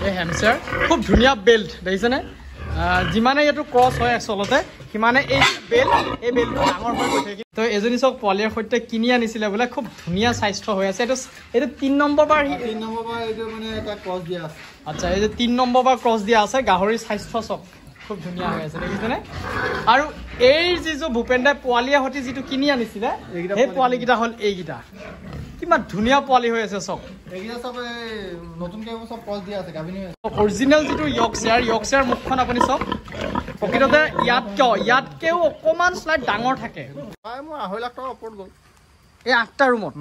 এই হেমচাৰ খুব ধুনীয়া বেল্ট দেখিছেনে যিমানে এইটো ক্ৰছ হয় আচলতে সিমানে এই বেল্টটো ডাঙৰ হৈ গৈ থাকে তো এজনী চক পোৱালিৰ সৈতে কিনি আনিছিলে বোলে খুব ধুনীয়া স্বাস্থ্য হৈ আছে এইটো 3 নম্বৰ বাৰ এইটো মানে এটা ক্ৰছ দিয়া আছে আচ্ছা এই যে 3 নম্বৰ বাৰ ক্ৰছ দিয়া আছে গাহৰিৰ স্বাস্থ্য চক খুব ধুনীয়া হৈ আছে দেখিছেনে আৰু এই যিটো ভূপেন্দ্ৰাই পোৱালিৰ সৈতে যিটো কিনি আনিছিলে সেই পোৱালিকেইটা হ'ল এইকেইটা কিমান ধুনীয়া পোৱালি হৈ আছে চক এইকেইটা চব নতুনকৈ চব ক্ৰছ দিয়া আছে গাভিনী হৈ আছে অৰিজিনেল যিটো য়ৰ্কশ্বায়াৰ মুখখন আপুনি চক প্ৰকৃততে ইয়াতকেও অকণমান শ্লাইড ডাঙৰ থাকে মোৰ 2.5 লাখ টকাৰ ওপৰত গ'ল এই 8টা ৰুমত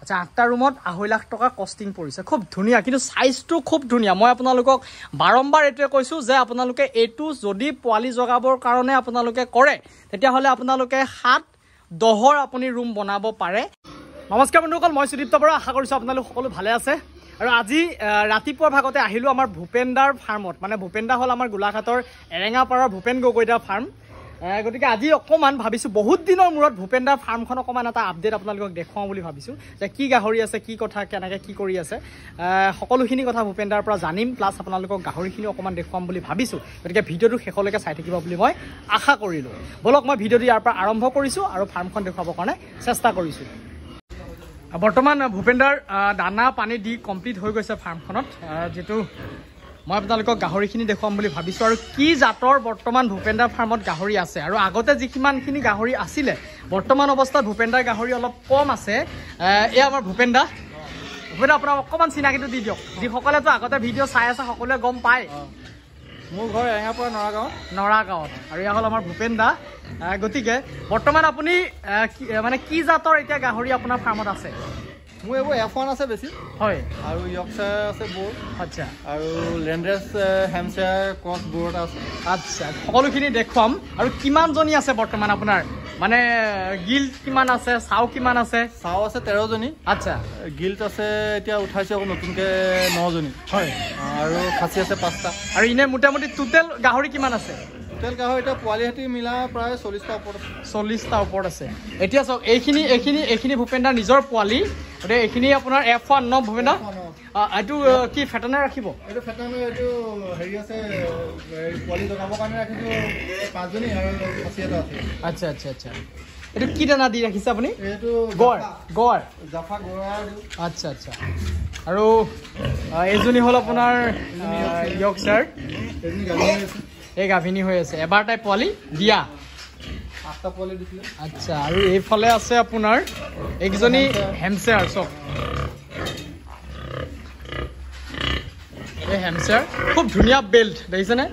আচ্ছা 8টা ৰুমত 2.5 লাখ টকা কষ্টিং পৰিছে খুব ধুনীয়া কিন্তু চাইজটো খুব ধুনীয়া মই আপোনালোকক বাৰম্বাৰ এইটোৱে কৈছোঁ যে আপোনালোকে এইটো যদি পোৱালি জগাবৰ কাৰণে আপোনালোকে কৰে তেতিয়াহ'লে আপোনালোকে 7-10ৰ আপুনি ৰুম বনাব পাৰে নমস্কাৰ বন্ধুসকল মই সুদীপ্ত বৰা আশা কৰিছোঁ আপোনালোক সকলো ভালে আছে আৰু আজি ৰাতিপুৱাৰ ভাগতে আহিলোঁ আমাৰ ভূপেন্দাৰ ফাৰ্মত মানে ভূপেন্দা হ'ল আমাৰ গোলাঘাটৰ এৰেঙাপাৰৰ ভূপেন গগৈদাৰ ফাৰ্ম গতিকে আজি অকণমান ভাবিছোঁ বহুত দিনৰ মূৰত ভূপেন্দাৰ ফাৰ্মখন অকণমান এটা আপডেট আপোনালোকক দেখুৱাওঁ বুলি ভাবিছোঁ যে কি গাহৰি আছে কি কথা কেনেকৈ কি কৰি আছে সকলোখিনি কথা ভূপেন্দাৰ পৰা জানিম প্লাছ আপোনালোকক গাহৰিখিনি অকণমান দেখুৱাম বুলি ভাবিছোঁ গতিকে ভিডিঅ'টো শেষলৈকে চাই থাকিব বুলি মই আশা কৰিলোঁ বলক মই ভিডিঅ'টো ইয়াৰ পৰা আৰম্ভ কৰিছোঁ আৰু ফাৰ্মখন দেখুৱাবৰ কাৰণে চেষ্টা কৰিছোঁ বৰ্তমান ভূপেন্দাৰ দানা পানী দি কমপ্লিট হৈ গৈছে ফাৰ্মখনত যেটো মই আপোনালোকক গাহৰিখিনি দেখুৱাম বুলি ভাবিছোঁ আৰু কি জাতৰ বৰ্তমান ভূপেন্দাৰ ফাৰ্মত গাহৰি আছে আৰু আগতে যিমানখিনি গাহৰি আছিলে বৰ্তমান অৱস্থাত ভূপেন্দাৰ গাহৰি অলপ কম আছে এই আমাৰ ভূপেন্দা আপোনাৰ অকণমান চিনাকিটো দি দিয়ক যিসকলেতো আগতে ভিডিঅ' চাই আছে সকলোৱে গম পায় মোৰ ঘৰ এৰেঙাপাৰা নৰাগাঁৱত আৰু এয়া হ'ল আমাৰ ভূপেন্দা গতিকে বৰ্তমান আপুনি মানে কি জাতৰ এতিয়া গাহৰি আপোনাৰ ফাৰ্মত আছে মোৰ এইবোৰ F1 আছে বেছি হয় আৰু য়ৰ্কশ্বায়াৰ আছে বোৰ আচ্ছা আৰু লেণ্ডৰেছ হেমশ্বায়াৰ ক্ৰছ বোৰ আছে আচ্ছা সকলোখিনি দেখুৱাম আৰু কিমানজনী আছে বৰ্তমান আপোনাৰ মানে গিল্ট কিমান আছে চাও কিমান আছে চাও আছে 13 জনী আচ্ছা গিল্ট আছে এতিয়া উঠাইছে আকৌ নতুনকৈ 9 জনী হয় আৰু খাচী আছে 5টা আৰু ইনে মোটামুটি টোটেল গাহৰি কিমান আছে টোটেল গাহৰি এতিয়া পোৱালিহঁতি মিলা প্ৰায় 40টা ওপৰত আছে 40টা ওপৰত আছে এতিয়া চাওক এইখিনি ভূপেন্দাৰ নিজৰ পোৱালি গতিকে এইখিনি আপোনাৰ F1 ন ভূপেন্দা এইটো কি ফেটানে ৰাখিব এইটো ফেটানে এইটো হেৰি আছে পোৱালি জগাবৰ কাৰণে ৰাখিছোঁ 5 জনী আৰু খাচী এটা আছে আচ্ছা আচ্ছা আচ্ছা এইটো কি দানা দি ৰাখিছে আপুনি এইটো গড় জাফা গড় আচ্ছা আচ্ছা আৰু এইজনী হ'ল আপোনাৰ য়ৰ্কশ্বায়াৰ এজনী গাভিনী আছে এই গাভিনী হৈ আছে এবাৰ তাই পোৱালি দিয়া 8টা পোৱালি দিছিলে আচ্ছা আৰু এইফালে আছে আপোনাৰ একজনী হেমশ্বায়াৰ চক এই হেমশ্বায়াৰ খুব ধুনীয়া বেল্ট দেখিছেনে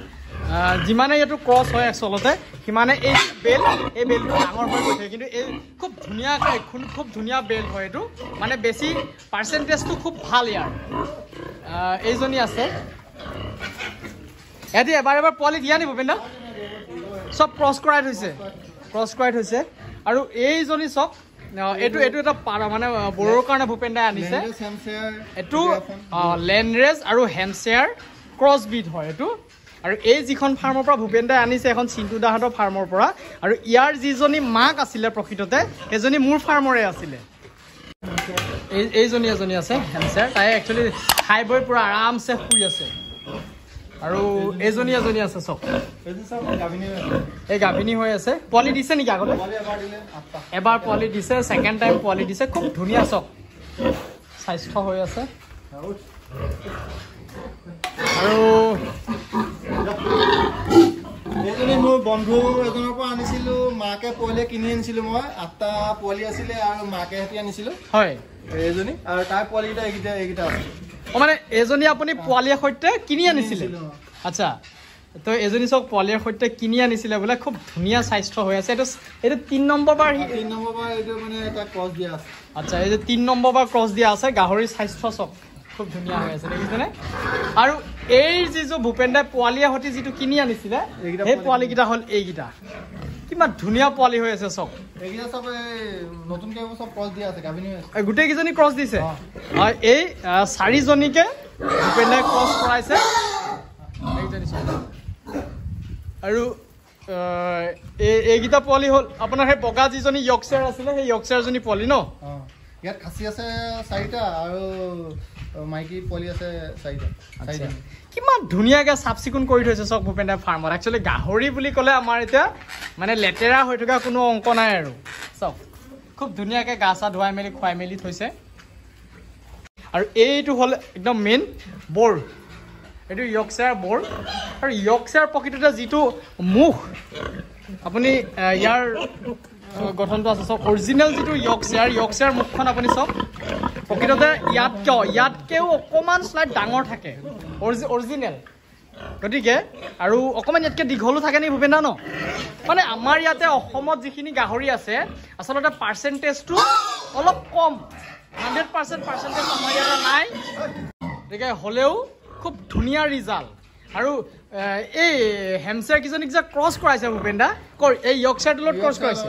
যিমানে এইটো ক্ৰছ হয় আচলতে সিমানে এই বেল্টটো ডাঙৰ হৈ গৈ থাকে কিন্তু এই খুব ধুনীয়া বেল্ট হয় এইটো মানে বেছি পাৰ্চেণ্টেজটো খুব ভাল ইয়াৰ এইজনী আছে এটি এবাৰ পোৱালি দিয়া নি ভূপেন্দা চব ক্ৰছ কৰাই থৈছে আৰু এইজনী চক এইটো এটা মানে বড়োৰ কাৰণে ভূপেন্দাই আনিছে এইটো লেণ্ডৰেছ আৰু হেমশ্বায়াৰ ক্ৰছ বিট হয় এইটো আৰু এই যিখন ফাৰ্মৰ পৰা ভূপেন্দাই আনিছে এখন চিন্তু দাহঁতৰ ফাৰ্মৰ পৰা আৰু ইয়াৰ যিজনী মাক আছিলে প্ৰকৃততে সেইজনী মোৰ ফাৰ্মৰে আছিলে এইজনী এজনী আছে হেমশ্বায়াৰ তাই একচুৱেলি খাই বৈ পূৰা আৰামছে শুই আছে আৰু এজনী আছে চক এই গাভিনী হৈ আছে পোৱালি দিছে নেকি আগতে এবাৰ পোৱালি দিছে ছেকেণ্ড টাইম পোৱালি দিছে খুব ধুনীয়া চক স্বাস্থ্য হৈ আছে আৰু এইজনী মোৰ বন্ধু এজনৰ পৰা আনিছিলোঁ মাকে পোৱালি কিনি আনিছিলোঁ মই 8টা পোৱালি আছিলে আৰু মাকে সৈতে আনিছিলোঁ হয় এইজনী আৰু তাৰ পোৱালিকেইটা এইকেইটা আছে মানে এজনী আপুনি পোৱালিৰ সৈতে কিনি আনিছিলে আচ্ছা তো এজনী চক পোৱালিৰ সৈতে কিনি আনিছিলে বোলে খুব ধুনীয়া স্বাস্থ্য হৈ আছে এইটো 3 নম্বৰ বাৰ এইটো মানে এটা ক্ৰছ দিয়া আছে আচ্ছা এই যে 3 নম্বৰ বাৰ ক্ৰছ দিয়া আছে গাহৰিৰ স্বাস্থ্য চক খুব ধুনীয়া হৈ আছে দেখিছেনে আৰু এই যিটো ভূপেন্দাই পোৱালিৰ সৈতে যিটো কিনি আনিছিলে সেই পোৱালিকেইটা হ'ল এইকেইটা কিমান ধুনীয়া পোৱালি হৈ আছে চক এইকেইটা চব নতুনকৈ চব ক্ৰছ দিয়া আছে গাভিনী হৈ আছে গোটেইকেইজনী ক্ৰছ দিছে এই 4জনীকে ভূপেন্দাই ক্ৰছ কৰাইছে আৰু এইকেইটা পোৱালি হ'ল আপোনাৰ সেই বগা যিজনী য়ৰ্কশ্বায়াৰ আছিলে সেই য়ৰ্কশ্বায়াৰজনী পোৱালি ন ইয়াত খাচী আছে 4টা আৰু মাইকী পোৱালি আছে 4টা কিমান ধুনীয়াকৈ চাফ চিকুণ কৰি থৈছে চাওক ভূপেন দাৰ ফাৰ্মত একচুৱেলি গাহৰি বুলি ক'লে আমাৰ এতিয়া মানে লেতেৰা হৈ থকা কোনো অংক নাই আৰু চাওক খুব ধুনীয়াকৈ গা চা ধুৱাই মেলি খুৱাই মেলি থৈছে আৰু এইটো হ'ল একদম মেইন বৰ এইটো য়ৰ্কশ্বায়াৰ বৰ আৰু য়ৰ্কশ্বায়াৰ প্ৰকৃততে যিটো মুখ আপুনি ইয়াৰ গঠনটো আছে চাওক অৰিজিনেল যিটো য়ৰ্কশ্বায়াৰ মুখখন আপুনি চাওক প্ৰকৃততে ইয়াতকেও অকণমান শ্লাইড ডাঙৰ থাকে অৰিজিনেল গতিকে আৰু অকণমান ইয়াতকৈ দীঘলো থাকে নি ভূপেন দা ন মানে আমাৰ ইয়াতে অসমত যিখিনি গাহৰি আছে আচলতে পাৰ্চেণ্টেজটো অলপ কম 100% পাৰ্চেণ্টেজ আমাৰ ইয়াতে নাই গতিকে হ'লেও খুব ধুনীয়া ৰিজাল্ট আৰু এই হেমশ্বেয়াৰ কিজনীক যে ক্ৰছ কৰাইছে ভূপেন দা এই য়ৰ্কশ্বায়াৰটোৰ লগত ক্ৰছ কৰাইছে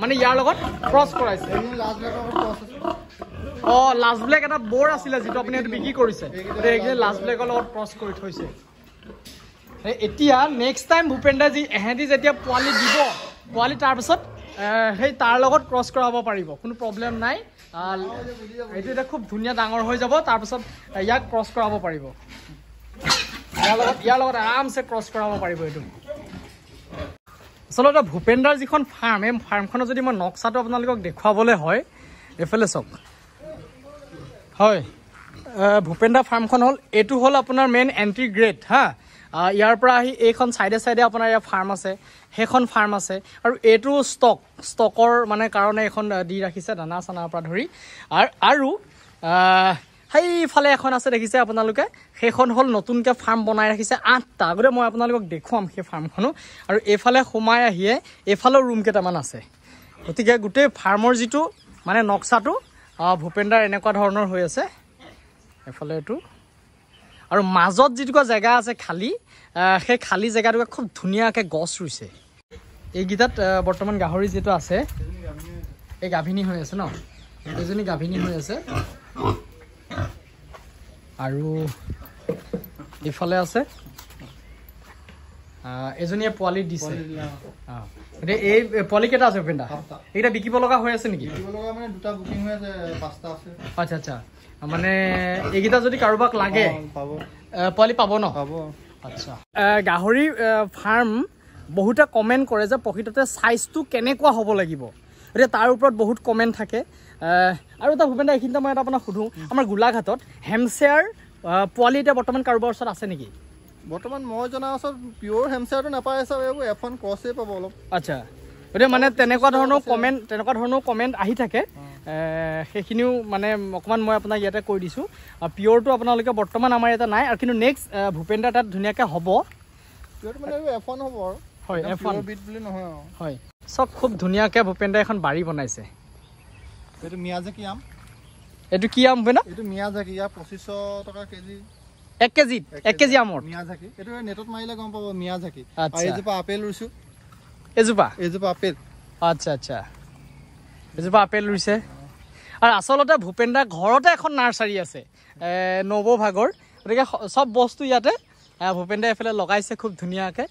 মানে ইয়াৰ লগত ক্ৰছ কৰাইছে লাষ্ট ব্লেক এটা বৰ আছিলে যিটো আপুনি এইটো বিক্ৰী কৰিছে এইখিনি লাষ্ট ব্লেকৰ লগত ক্ৰছ কৰি থৈছে এতিয়া নেক্সট টাইম ভূপেন দা এহেঁতি যেতিয়া পোৱালি দিব পোৱালি তাৰপিছত সেই তাৰ লগত ক্ৰছ কৰাব পাৰিব কোনো প্ৰব্লেম নাই এইটো এতিয়া খুব ধুনীয়া ডাঙৰ হৈ যাব তাৰপিছত ইয়াক ক্ৰছ কৰাব পাৰিব ইয়াৰ লগত আৰামছে ক্ৰছ কৰাব পাৰিব এইটো আচলতে ভূপেন দাৰ যিখন ফাৰ্ম এই ফাৰ্মখনত যদি মই নক্সাটো আপোনালোকক দেখুৱাবলৈ হয় এইফালে চাওক হয় ভূপেন দাৰ ফাৰ্মখন হ'ল এইটো হ'ল আপোনাৰ মেইন এণ্ট্ৰি গ্ৰেড হা ইয়াৰ পৰা আহি এইখন চাইডে চাইডে আপোনাৰ ইয়াৰ ফাৰ্ম আছে সেইখন ফাৰ্ম আছে আৰু এইটো ষ্টকৰ মানে কাৰণে এখন দি ৰাখিছে দানা চানাৰ পৰা ধৰি আৰু সেইফালে এখন আছে দেখিছে আপোনালোকে সেইখন হ'ল নতুনকৈ ফাৰ্ম বনাই ৰাখিছে 8টা গতিকে মই আপোনালোকক দেখুৱাম সেই ফাৰ্মখনো আৰু এইফালে সোমাই আহিয়ে এইফালেও ৰুম কেইটামান আছে গতিকে গোটেই ফাৰ্মৰ যিটো মানে নক্সাটো ভূপেন দাৰ এনেকুৱা ধৰণৰ হৈ আছে এইফালে এইটো আৰু মাজত যিটুকুৰা জেগা আছে খালী সেই খালী জেগাটুকুৰা খুব ধুনীয়াকৈ গছ ৰুইছে এইকেইটাত বৰ্তমান গাহৰি যিটো আছে এই গাভিনী হৈ আছে ন এইজনী গাভিনী হৈ আছে আৰু এইফালে আছে এজনীয়ে পোৱালি দিছে এতিয়া এই পোৱালি কেইটা আছে ভূপেন দা এইকেইটা বিকিব লগা হৈ আছে নেকি আচ্ছা আচ্ছা মানে এইকেইটা যদি কাৰোবাক লাগে পোৱালি পাব ন আচ্ছা গাহৰি ফাৰ্ম বহুতে কমেণ্ট কৰে যে প্ৰকৃততে চাইজটো কেনেকুৱা হ'ব লাগিব এতিয়া তাৰ ওপৰত বহুত কমেণ্ট থাকে আৰু এটা ভূপেন দা এইখিনিতে মই এটা আপোনাক সুধোঁ আমাৰ গোলাঘাটত হেমশ্বেয়াৰ পোৱালি এতিয়া বৰ্তমান কাৰোবাৰ ওচৰত আছে নেকি বৰ্তমান মই জনা ওচৰত পিয়'ৰ হেমশ্বেয়াৰটো নাপাই আছে এইবোৰ F1 ক্ৰছেই পাব অলপ আচ্ছা গতিকে মানে তেনেকুৱা ধৰণৰ কমেণ্ট আহি থাকে সেইখিনিও মানে অকণমান মই আপোনাক ইয়াতে কৈ দিছোঁ পিয়'ৰটো আপোনালোকে বৰ্তমান আমাৰ ইয়াতে নাই আৰু কিন্তু নেক্সট ভূপেন দাৰ তাত ধুনীয়াকৈ হ'ব পিয়'ৰটো মানে F1 হ'ব আৰু হয় F1 বিট বুলি নহয় হয় চব খুব ধুনীয়াকৈ ভূপেন দাই এখন বাৰী বনাইছে এইটো মিয়াজাকি আম এইটো কি আম ভূপেন দা এইটো মিয়াজাকি ইয়াৰ 2500 টকা কেজি 1 কেজি আমৰ মিয়াজাকি এইটো নেটত মাৰিলে গম পাব মিয়াজাকি আৰু এইজোপা আপেল ৰুইছোঁ এইজোপা আপেল আচ্ছা আচ্ছা এইজোপা আপেল ৰুইছে আৰু আচলতে ভূপেন দাৰ ঘৰতে এখন নাৰ্চাৰী আছে নৱভাগৰ গতিকে চব বস্তু ইয়াতে ভূপেন দাই এইফালে লগাইছে খুব ধুনীয়াকৈ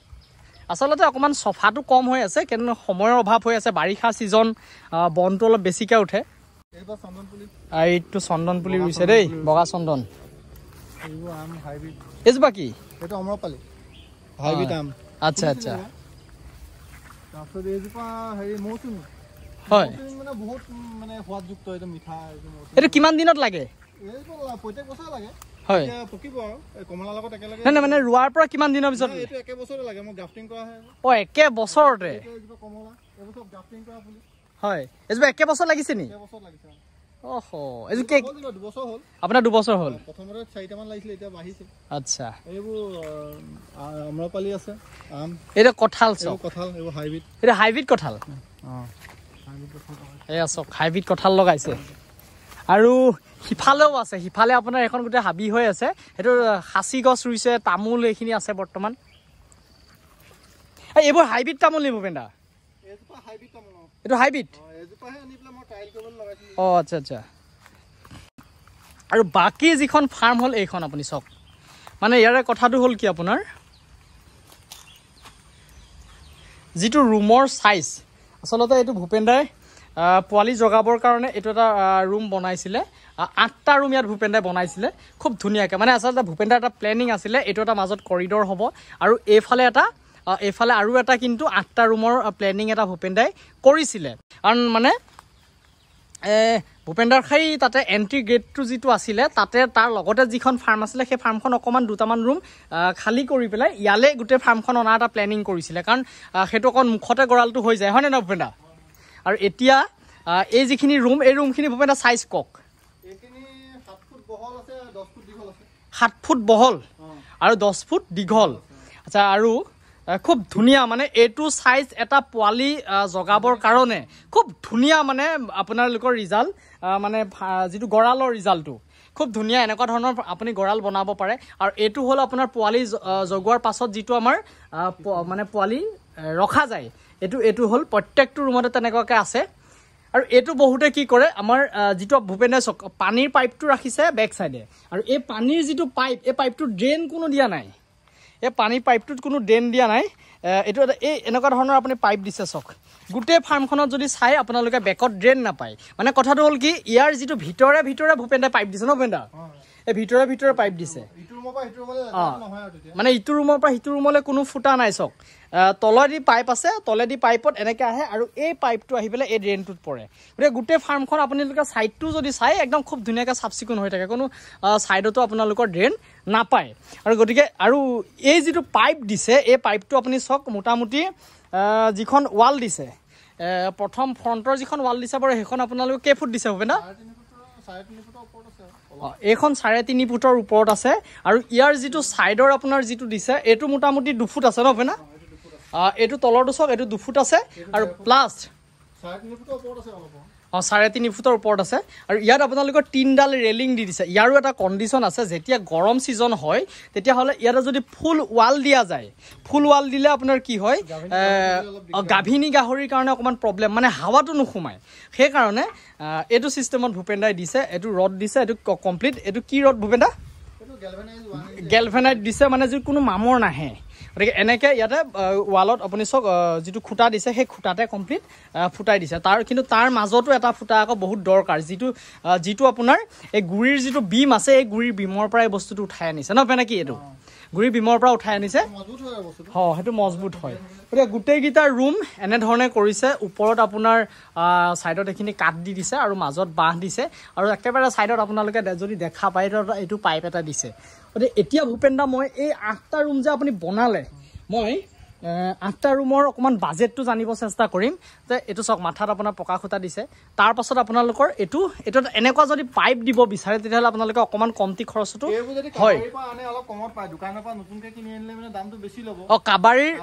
আচলতে অকণমান চফাটো কম হৈ আছে কিন্তু সময়ৰ অভাৱ হৈ আছে বাৰিষা ছিজন বনটো অলপ বেছিকৈ উঠে এইটো চন্দন পুলি ৰুইছে দেই বগা চন্দন এইজোপা কি এইটো অমৰপালি হাইব্ৰিড আম আচ্ছা আচ্ছা তাৰপিছত এইজোপা হেৰি মৌচুমী হয় মানে বহুত মানে সোৱাদযুক্ত এইটো মিঠা এইটো কিমান দিনত লাগে এইটো প্ৰত্যেক বছৰে লাগে হয় পকিব আৰু কমলাৰ লগত একেলগে নাই মানে ৰোৱাৰ পৰা কিমান দিনৰ পিছত এইটো একে বছৰে লাগে মই গ্ৰাফটিং কৰা একে বছৰতে কমলা এইবোৰ গ্ৰাফটিং কৰা পুলি হয় এইজোপা একে বছৰ লাগিছে নি বছৰ লাগিছে দুবছৰ হ'ল আপোনাৰ 2 বছৰ হ'ল প্ৰথমতে 4টামান লাগিছিলে এতিয়া বাঢ়িছে আচ্ছা এইবোৰ আম্ৰপালি আছে আম এইটো কঁঠাল এইবোৰ হাইব্ৰিড এইটো হাইব্ৰিড কঁঠাল এয়া চাওক হাইব্ৰিড কঁঠাল লগাইছে আৰু সিফালেও আছে সিফালে আপোনাৰ এখন গোটেই হাবি হৈ আছে সেইটো সাঁচি গছ ৰুইছে তামোল এইখিনি আছে বৰ্তমান এইবোৰ হাইব্ৰিড তামোল নি ভূপেন দা এইটো হাইব্ৰিড আচ্ছা আচ্ছা আৰু বাকী যিখন ফাৰ্ম হ'ল এইখন আপুনি চাওক মানে ইয়াৰে কথাটো হ'ল কি আপোনাৰ যিটো ৰুমৰ চাইজ আচলতে এইটো ভূপেন দাই পোৱালি জগাবৰ কাৰণে এইটো এটা ৰুম বনাইছিলে 8টা ৰুম ইয়াত ভূপেন্দ্ৰাই বনাইছিলে খুব ধুনীয়াকৈ মানে আচলতে ভূপেন্দ্ৰাৰ এটা প্লেনিং আছিলে এইটো এটা মাজত কৰিডৰ হ'ব আৰু এইফালে আৰু এটা কিন্তু 8টা ৰুমৰ প্লেনিং এটা ভূপেন্দ্ৰাই কৰিছিলে কাৰণ মানে ভূপেন্দ্ৰাৰ সেই তাতে এণ্ট্ৰি গেটটো যিটো আছিলে তাতে তাৰ লগতে যিখন ফাৰ্ম আছিলে সেই ফাৰ্মখন অকণমান দুটামান ৰুম খালী কৰি পেলাই ইয়ালৈ গোটেই ফাৰ্মখন অনাৰ এটা প্লেনিং কৰিছিলে কাৰণ সেইটো অকণ মুখতে গঁৰালটো হৈ যায় হয়নে নহয় ভূপেন্দ্ৰা আৰু এতিয়া এই যিখিনি ৰুম এই ৰুমখিনি ভূপেন্দ্ৰা চাইজ কওক 7 ফুট বহল আৰু 10 ফুট দীঘল আচ্ছা আৰু খুব ধুনীয়া মানে এইটো সাইজ এটা পোৱালি জগাবৰ কাৰণে খুব ধুনীয়া মানে আপোনালোকৰ ৰিজাল্ট মানে যেটো গৰালৰ ৰিজাল্টটো খুব ধুনীয়া এনেকুৱা ধৰণৰ আপুনি গৰাল বনাব পাৰে আৰু এইটো হ'ল আপোনাৰ পোৱালি জগোৱাৰ পাছত যেটো আমাৰ মানে পোৱালি ৰখা যায় এইটো হ'ল প্ৰত্যেকটো ৰুমতে তেনেকুৱাকৈ আছে আৰু এইটো বহুতে কি কৰে আমাৰ যেটো ভূপেন্দ্ৰ পানীৰ পাইপটো ৰাখিছে বেক সাইডে আৰু এই পানীৰ যেটো পাইপ এই পাইপটো ড্ৰেইন কোনো দিয়া নাই এই পানীৰ পাইপটোত কোনো ড্ৰেইন দিয়া নাই এইটো এই এনেকুৱা ধৰণৰ আপুনি পাইপ দিছে চক গোটেই ফাৰ্মখনত যদি চাই আপোনালোকে বেকত ড্ৰেইন নাপায় মানে কথাটো হ'ল কি ইয়াৰ যেটো ভিতৰে ভূপেন্দ্ৰাই পাইপ দিছে ন ভূপেন্দ্ৰা এই ভিতৰে পাইপ দিছে মানে ইটো ৰুমৰ পৰা সিটো ৰুমলৈ কোনো ফুটা নাই চক তলেদি পাইপ আছে তলেদি পাইপত এনেকৈ আহে আৰু এই পাইপটো আহি পেলাই এই ড্ৰেইনটোত পৰে গতিকে গোটেই ফাৰ্মখন আপোনালোকে ছাইডটো যদি চাই একদম খুব ধুনীয়াকৈ চাফ চিকুণ হৈ থাকে কোনো ছাইডতো আপোনালোকৰ ড্ৰেইন নাপায় আৰু গতিকে আৰু এই যিটো পাইপ দিছে এই পাইপটো আপুনি চক মোটামুটি যিখন ৱাল দিছে প্ৰথম ফ্ৰণ্টৰ যিখন ৱাল দিছে বাৰু সেইখন আপোনালোকে কেই ফুট দিছে হ'ব না এইখন 3.5 ফুটৰ ওপৰত আছে আৰু ইয়াৰ যিটো ছাইডৰ আপোনাৰ যিটো দিছে এইটো মোটামুটি 2 ফুট আছে ন হ'ব না এইটো তলৰটো চক এইটো 2 ফুট আছে আৰু প্লাছ 3.5 ফুটৰ ওপৰত আছে আৰু ইয়াত আপোনালোকৰ 3ডাল ৰেলিং দি দিছে ইয়াৰো এটা কণ্ডিশ্যন আছে যেতিয়া গৰম ছিজন হয় তেতিয়াহ'লে ইয়াতে যদি ফুল ৱাল দিয়া যায় ফুল ৱাল দিলে আপোনাৰ কি হয় গাভিনী গাহৰিৰ কাৰণে অকণমান প্ৰব্লেম মানে হাৱাটো নোসোমায় সেইকাৰণে এইটো ছিষ্টেমত ভূপেন্দ্ৰাই দিছে এইটো ৰড দিছে এইটো কমপ্লিট এইটো কি ৰড ভূপেন্দ্ৰা গেলভেনাইট দিছে মানে যি কোনো মামৰ নাহে গতিকে এনেকৈ ইয়াতে ৱালত আপুনি চক যিটো খুঁটা দিছে সেই খুঁটাতে কমপ্লিট ফুটাই দিছে কিন্তু তাৰ মাজতো এটা ফুটা আকৌ বহুত দৰকাৰ যিটো আপোনাৰ এই গুৰিৰ যিটো বিম আছে এই গুৰিৰ বিমৰ পৰা এই বস্তুটো উঠাই আনিছে ন পেনে কি এইটো গুৰি বিমৰ পৰা উঠাই আনিছে সেইটো মজবুত হয় গতিকে গোটেইকেইটা ৰুম এনেধৰণে কৰিছে ওপৰত আপোনাৰ ছাইডত এইখিনি কাঠ দি দিছে আৰু মাজত বাঁহ দিছে আৰু একেবাৰে ছাইডত আপোনালোকে যদি দেখা পায় এইটো পাইপ এটা দিছে গতিকে এতিয়া ভূপেন্দ্ৰা মই এই 8টা ৰুম যে আপুনি বনালে মই 8টা ৰুমৰ অকণমান বাজেটটো জানিব চেষ্টা কৰিম যে এইটো চাওক মাথাত আপোনাৰ পকা খুঁটা দিছে তাৰ পাছত আপোনালোকৰ এইটো এনেকুৱা যদি পাইপ দিব বিচাৰে তেতিয়াহ'লে আপোনালোকে অকণমান কমতি খৰচটো হয় কাবাৰীৰ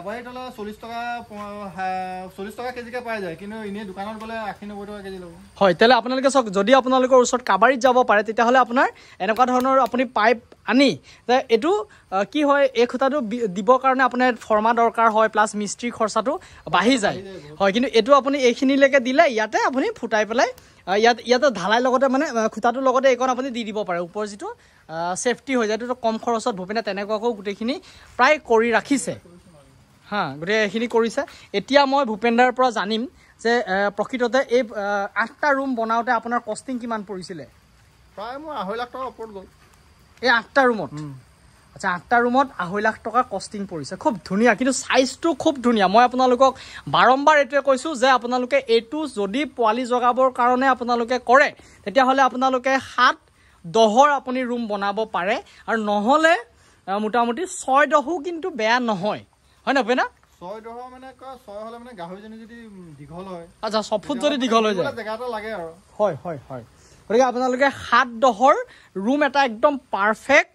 40 টকা কেজিকে পাই যায় কিন্তু এনে দোকানত গ'লে 80-90 টকা কেজি ল'ব হয় তেলে আপোনালোকে চাওক যদি আপোনালোকৰ ওচৰত কাবাৰীত যাব পাৰে তেতিয়াহ'লে আপোনাৰ এনেকুৱা ধৰণৰ আপুনি পাইপ আনি এইটো কি হয় এই খুঁটাটো দিবৰ কাৰণে আপোনাৰ ফৰ্মা দৰকাৰ হয় প্লাছ মিস্ত্ৰী খৰচাটো বাঢ়ি যায় হয় কিন্তু এইটো আপুনি এইখিনিলৈকে দিলে ইয়াতে আপুনি ফুটাই পেলাই ইয়াতে ঢালাই লগতে মানে খুঁটাটোৰ লগতে এইকণ আপুনি দি দিব পাৰে ওপৰ যিটো ছেফটি হৈ যায় এইটো কম খৰচত ভূপেন্দ্ৰাই তেনেকুৱাকৈ গোটেইখিনি প্ৰায় কৰি ৰাখিছে গতিকে এইখিনি কৰিছে এতিয়া মই ভূপেন্দ্ৰাৰ পৰা জানিম যে প্ৰকৃততে এই 8টা ৰুম বনাওঁতে আপোনাৰ কষ্টিং কিমান পৰিছিলে প্ৰায় মোৰ 2.5 লাখ টকাৰ ওপৰত গ'ল এই 8টা ৰুমত আচ্ছা 8টা ৰুমত 2.5 লাখ টকা কষ্টিং পৰিছে খুব ধুনীয়া কিন্তু সাইজটো খুব ধুনীয়া মই আপোনালোকক বাৰম্বাৰ এইটোৱে কৈছোঁ যে আপোনালোকে এইটো যদি পোৱালি জগাবৰ কাৰণে আপোনালোকে কৰে তেতিয়াহ'লে আপোনালোকে 7-10 আপুনি ৰুম বনাব পাৰে আৰু নহ'লে মোটামুটি 6-10 কিন্তু বেয়া নহয় হয় না ভূপেন্দ্ৰা 6-10 মানে 6 হ'লে মানে গাহৰিজনী যদি দীঘল হয় আচ্ছা 6 ফুট যদি দীঘল হৈ যায় জেগা এটা লাগে আৰু হয় গতিকে আপোনালোকে 7-10 ৰুম এটা একদম পাৰফেক্ট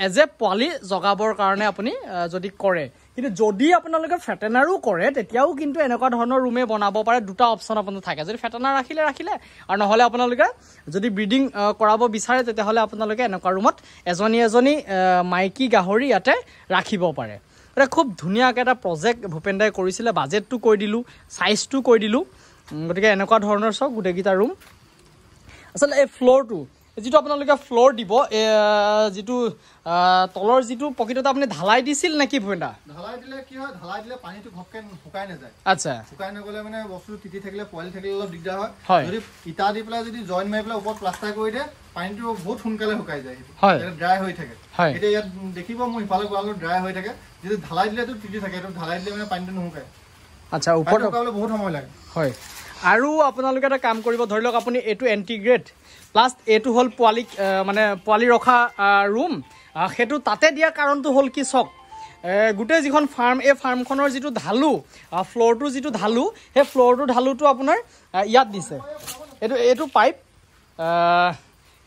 এজ এ পোৱালি জগাবৰ কাৰণে আপুনি যদি কৰে কিন্তু যদি আপোনালোকে ফেটেনাৰো কৰে তেতিয়াও কিন্তু এনেকুৱা ধৰণৰ ৰুমে বনাব পাৰে দুটা অপশ্যন আপোনাৰ থাকে যদি ফেটেনাৰ ৰাখিলে আৰু নহ'লে আপোনালোকে যদি ব্ৰিডিং কৰাব বিচাৰে তেতিয়াহ'লে আপোনালোকে এনেকুৱা ৰুমত এজনী মাইকী গাহৰি ইয়াতে ৰাখিব পাৰে এটা খুব ধুনীয়াকৈ এটা প্ৰজেক্ট ভূপেন্দ্ৰাই কৰিছিলে বাজেটটো কৈ দিলোঁ চাইজটো কৈ দিলোঁ গতিকে এনেকুৱা ধৰণৰ চাওক গোটেইকেইটা ৰুম আচলতে এই ফ্ল'ৰটো যিটো আপোনালোকে ফ্লোৰ দিব যিটো তলৰ যিটো পকেটত আপুনি ঢালাই দিছিল নেকি ভূপেন্দা ঢালাই দিলে কি হয় ঢালাই দিলে পানীটো ঘপকে শুকাই নাযায় আচ্ছা শুকাই নগলে মানে বস্তুটো তিতি থাকিলে পোৱালি থাকিলে অলপ দিগদাৰ হয় যদি ইটা দি পেলাই যদি জইন মাৰি পেলাই ওপৰত প্লাষ্টাৰ কৰি দিয়ে পানীটো বহুত সোনকালে শুকাই যায় এটা ড্ৰাই হৈ থাকে এতিয়া ইয়াত দেখিব মোৰ ইফালে গ'লে ড্ৰাই হৈ থাকে যদি ঢালাই দিলেতো তিতি থাকে এইটো ঢালাই দিলে মানে পানীটো নুশুকায় আচ্ছা ওপৰত শুকাবলৈ বহুত সময় লাগে হয় আৰু আপোনালোকে এটা কাম কৰিব ধৰি লওক আপুনি এইটো এণ্টিগ্ৰেড প্লাছ এইটো হ'ল পোৱালি মানে পোৱালি ৰখা ৰুম সেইটো তাতে দিয়াৰ কাৰণটো হ'ল কি চাওক গোটেই যিখন ফাৰ্ম এই ফাৰ্মখনৰ যিটো ঢালু ফ্ল'ৰটো যিটো ঢালু সেই ফ্ল'ৰটো ঢালুটো আপোনাৰ ইয়াত দিছে এইটো পাইপ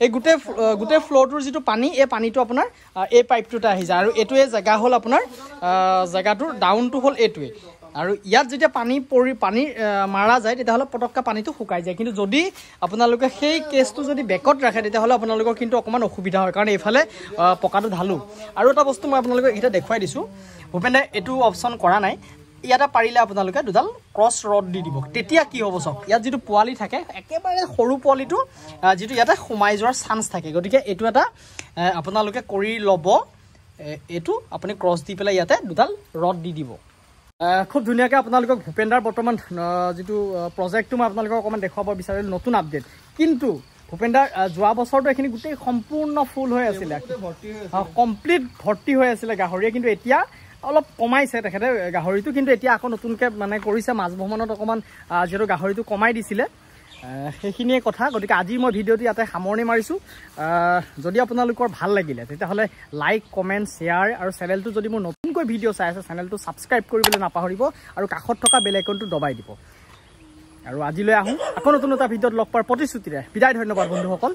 এই গোটেই ফ্ল'ৰটোৰ যিটো পানী এই পানীটো আপোনাৰ এই পাইপটোতে আহি যায় আৰু এইটোৱে জেগা হ'ল আপোনাৰ জেগাটোৰ ডাউনটো হ'ল এইটোৱে আৰু ইয়াত যেতিয়া পানী মাৰা যায় তেতিয়াহ'লে পটককৈ পানীটো শুকাই যায় কিন্তু যদি আপোনালোকে সেই কেছটো যদি বেকত ৰাখে তেতিয়াহ'লে আপোনালোকৰ কিন্তু অকণমান অসুবিধা হয় কাৰণ এইফালে পকাটো ঢালো আৰু এটা বস্তু মই আপোনালোকক এতিয়া দেখুৱাই দিছোঁ ভূপেনে এইটো অপশ্যন কৰা নাই ইয়াতে পাৰিলে আপোনালোকে দুডাল ক্ৰছ ৰড দি দিব তেতিয়া কি হ'ব চাওক ইয়াত যিটো পোৱালি থাকে একেবাৰে সৰু পোৱালিটো যিটো ইয়াতে সোমাই যোৱাৰ চান্স থাকে গতিকে এইটো এটা আপোনালোকে কৰি ল'ব এইটো আপুনি ক্ৰছ দি পেলাই ইয়াতে দুডাল ৰড দি দিব খুব ধুনীয়াকৈ আপোনালোকক ভূপেন্দাৰ বৰ্তমান যিটো প্ৰজেক্টটো মই আপোনালোকক অকণমান দেখুৱাব বিচাৰিলোঁ নতুন আপডেট কিন্তু ভূপেন্দাৰ যোৱা বছৰটো এইখিনি গোটেই সম্পূৰ্ণ ফুল হৈ আছিলে কমপ্লিট ভৰ্তি হৈ আছিলে গাহৰিয়ে কিন্তু এতিয়া অলপ কমাইছে তেখেতে গাহৰিটো কিন্তু এতিয়া আকৌ নতুনকৈ মানে কৰিছে মাছ ভ্ৰমণত অকণমান যিহেতু গাহৰিটো কমাই দিছিলে সেইখিনিয়ে কথা গতিকে আজি মই ভিডিঅ'টো ইয়াতে সামৰণি মাৰিছোঁ যদি আপোনালোকৰ ভাল লাগিলে তেতিয়াহ'লে লাইক কমেণ্ট শ্বেয়াৰ আৰু চেনেলটো যদি মোৰ নতুনকৈ ভিডিঅ' চাই আছে চেনেলটো ছাবস্ক্ৰাইব কৰিবলৈ নাপাহৰিব আৰু কাষত থকা বেল আইকনটো দবাই দিব আৰু আজিলৈ আহোঁ আকৌ নতুন এটা ভিডিঅ'ত লগ পোৱাৰ প্ৰতিশ্ৰুতিৰে বিদায় ধন্যবাদ বন্ধুসকল